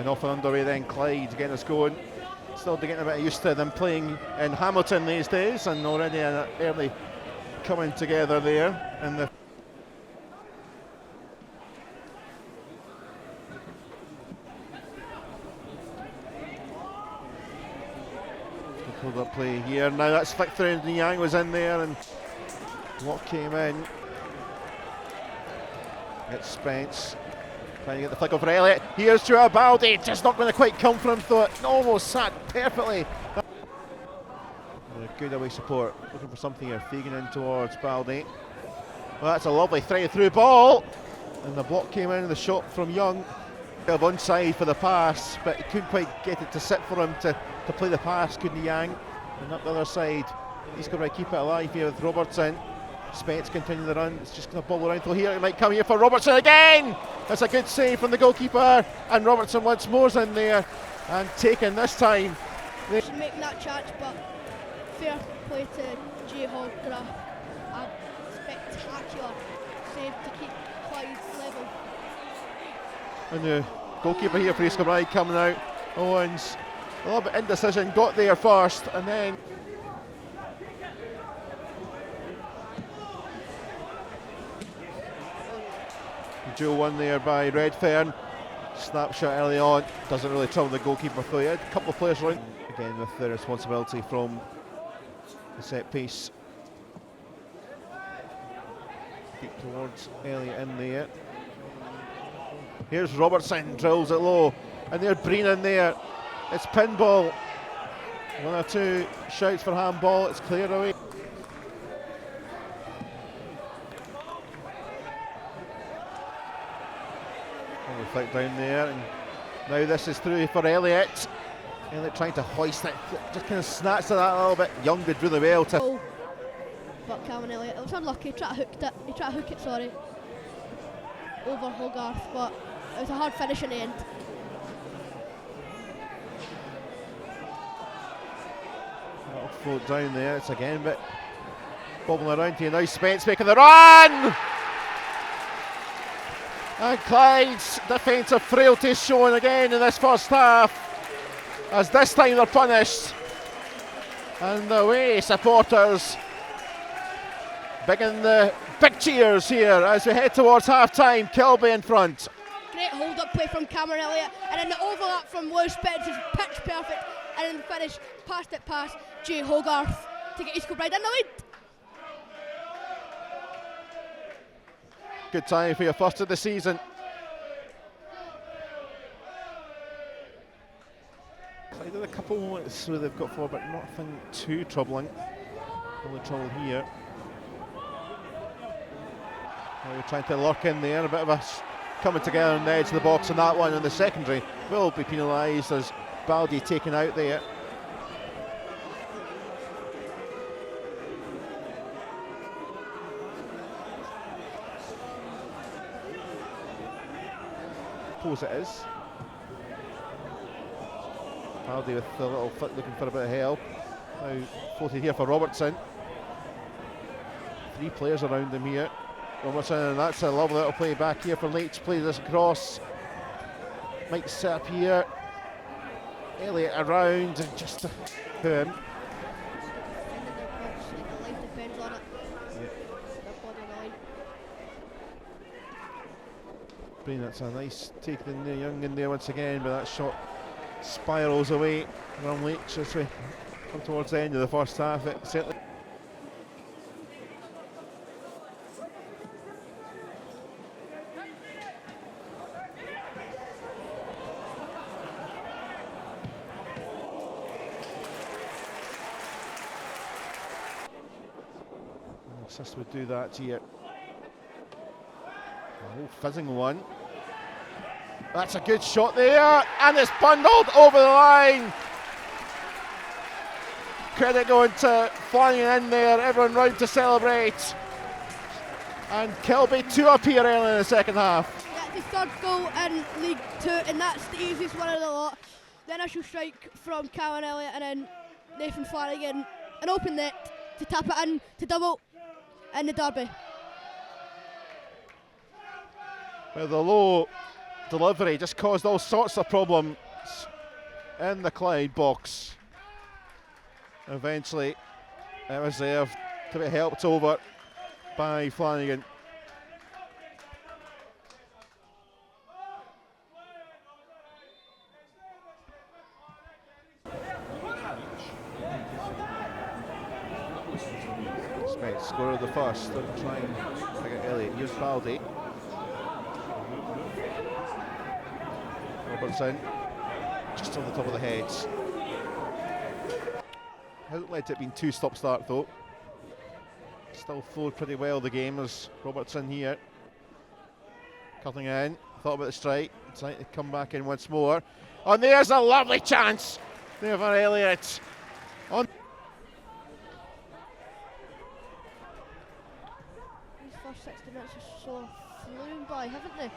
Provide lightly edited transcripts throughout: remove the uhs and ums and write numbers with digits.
And off and underway then Clyde getting us going. Still getting a bit used to them playing in Hamilton these days, and already an early coming together there in the pulled up play here. Now that's flicked through and Yang was in there and what came in. It's Spence trying to get the flick over Elliott. Here's Joao Baldi, just not going to quite come from him, though it almost sat perfectly. Good away support, looking for something here, feeding in towards Baldi. Well, that's a lovely thread through ball, and the block came in, the shot from Young. Of onside for the pass, but he couldn't quite get it to sit for him to play the pass, couldn't Yang? And up the other side, he's going to keep it alive here with Robertson. Spence continuing the run, it's just going to bobble around till here. It might come here for Robertson again. That's a good save from the goalkeeper, and Robertson once more's in there and taken this time. She's making that chance, but fair play to Jay Hogarth. A spectacular save to keep Clyde level. And the goalkeeper here for Kilbride coming out. Owens, a little bit indecision, got there first, and then dual one there by Redfern. Snapshot early on, doesn't really trouble the goalkeeper, though he had a couple of players around. Again with the responsibility from the set piece. Deep towards Elliott in there. Here's Robertson, drills it low, and they're Breen in there. It's pinball. One or two shouts for handball, it's cleared away. And the flick down there, and now this is through for Elliott. Elliott trying to hoist it, just kind of snatched at that a little bit. Young did really well to. Oh, but Calvin Elliott, it was unlucky, he tried to hook it, sorry, over Hogarth, but it was a hard finish in the end. That'll float down there, it's again a bit bobbling around here. Now Spence making the run! And Clyde's defensive frailty showing again in this first half, as this time they're punished. And the away supporters bigging the big cheers here as we head towards half time. Kilby in front. Great hold up play from Cameron Elliott, and then the overlap from Lewis Spence is pitch perfect, and then the finish passed it past Jay Hogarth to get Kilbride in the lead. Good time for your first of the season. Clyde had a couple of moments where they've got forward, but nothing too troubling. Only trouble here. Now we're trying to lurk in there, a bit of a coming together on the edge of the box, and that one in the secondary will be penalised as Baldi taken out there. Suppose it is. Baldi with the little foot looking for a bit of help. Now floated here for Robertson. 3 players around him here. Robertson, and that's a lovely little play back here for Leitch. Plays this across. Might set up here. Elliott around and just him. Breen, that's a nice take in there, Young in there once again, but that shot spirals away from Leitch as we come towards the end of the first half. It certainly. Assist would do that here. Oh, fizzing one. That's a good shot there, and it's bundled over the line. Credit going to flying in there, everyone round to celebrate. And Kilby to appear early in the second half. That's the third goal in League Two, and that's the easiest one of the lot. The initial strike from Calvin Elliott, and then Nathan Flanagan, an open net to tap it in to double in the derby. With a low delivery just caused all sorts of problems in the Clyde box. Eventually it was there to be helped over by Flanagan. Smith scored the first, they'll try and pick it Elliott. Here's Baldy. Robertson, just on the top of the heads. Hasn't led to it being two stop start though. Still flowed pretty well the game. There's Robertson here. Cutting in, thought about the strike. Trying to come back in once more. And there's a lovely chance there for Elliott. On These first 60 minutes are so flown by, haven't they?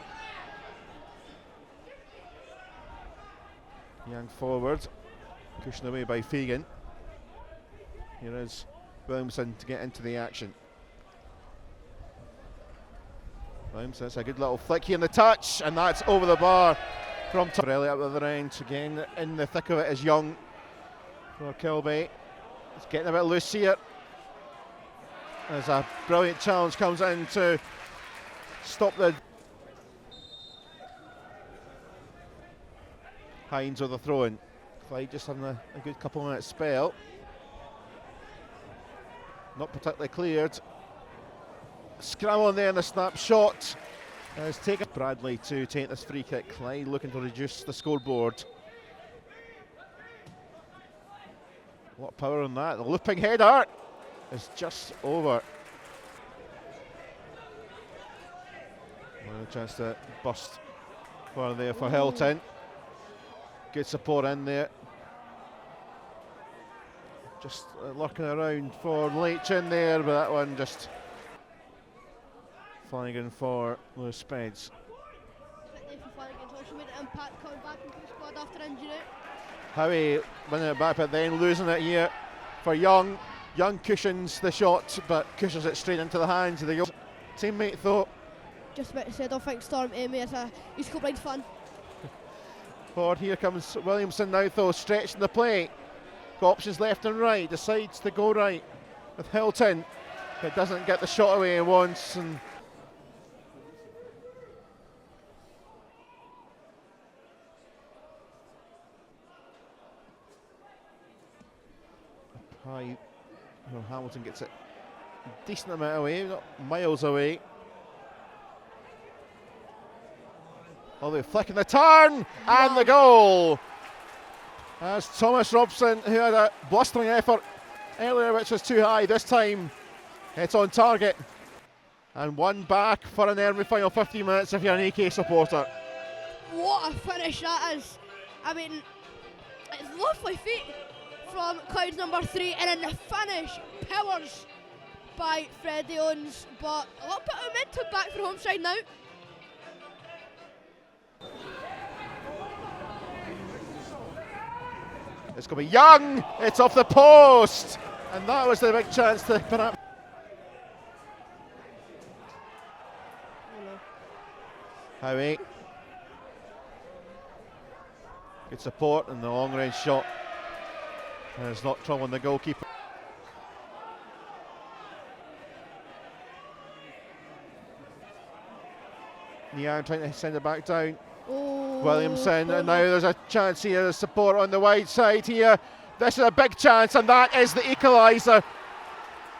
Young forward, pushing away by Fagan. Here is Williamson to get into the action. Williamson, that's a good little flick here in the touch, and that's over the bar from Torelli up the other end. Again, in the thick of it is Young for Kilbride. It's getting a bit loose here. As a brilliant challenge comes in to stop the Hines with a throw in. Clyde just having a good couple of minutes spell. Not particularly cleared. Scramble in there in the snapshot. Has taken Bradley to take this free kick. Clyde looking to reduce the scoreboard. A lot of power on that. The looping header is just over. Another chance to bust for there for Hilton. Good support in there. Just lurking around for Leitch in there, but that one just Flanagan for Lewis Spence. Flanagan's also made an impact coming back into the squad after injury. Howie winning it back, but then losing it here for Young. Young cushions the shot, but cushions it straight into the hands of the teammate though. Just about to say, I don't think Storm Amy is a East Kilbride fan. Forward here comes Williamson now though, stretching the play. Got options left and right, decides to go right with Hilton. But doesn't get the shot away once. And high, well, Hamilton gets it a decent amount away, not miles away. Oh, they're flicking the turn and the goal. As Thomas Robson, who had a blustering effort earlier, which was too high, this time it's on target. And one back for an early final 15 minutes if you're an AK supporter. What a finish that is. I mean, it's lovely feet from Clyde's number 3, and then the finish powers by Freddie Owens, but a little bit of momentum back for home side now. It's going to be Young, it's off the post, and that was the big chance to put up. Howie. Good support and the long range shot. And it's not troubling the goalkeeper. Nian trying to send it back down. Oh, Williamson, and now there's a chance here, there's support on the wide side here. This is a big chance, and that is the equaliser.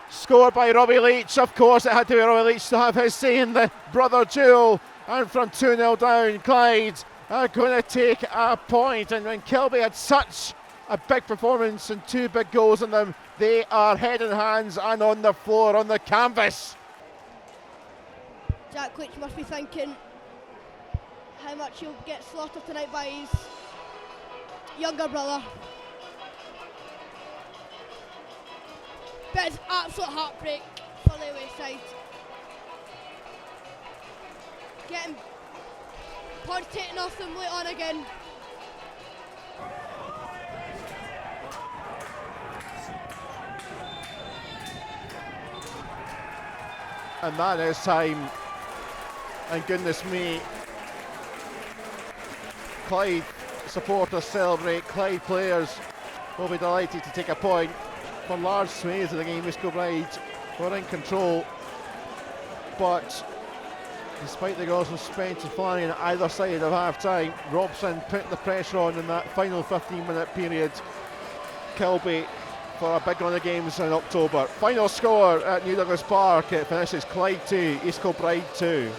Scored by Robbie Leach. Of course, it had to be Robbie Leach to have his say in the brother duel. And from 2-0 down, Clyde are going to take a point. And when Kilby had such a big performance and two big goals in them, they are head and hands and on the floor, on the canvas. Jack Leach must be thinking how much he'll get slaughtered tonight by his younger brother. But it's absolute heartbreak for the away side. Getting points taken off them late on again. And that is time. And goodness me, Clyde supporters celebrate. Clyde players will be delighted to take a point. For large swathes of the game, Kilbride were in control, but despite the goals from Spence and Flanagan at either side of half time, Robson put the pressure on in that final 15-minute period. Kilby for a big run of games in October. Final score at New Douglas Park, it finishes Clyde 2, Kilbride 2.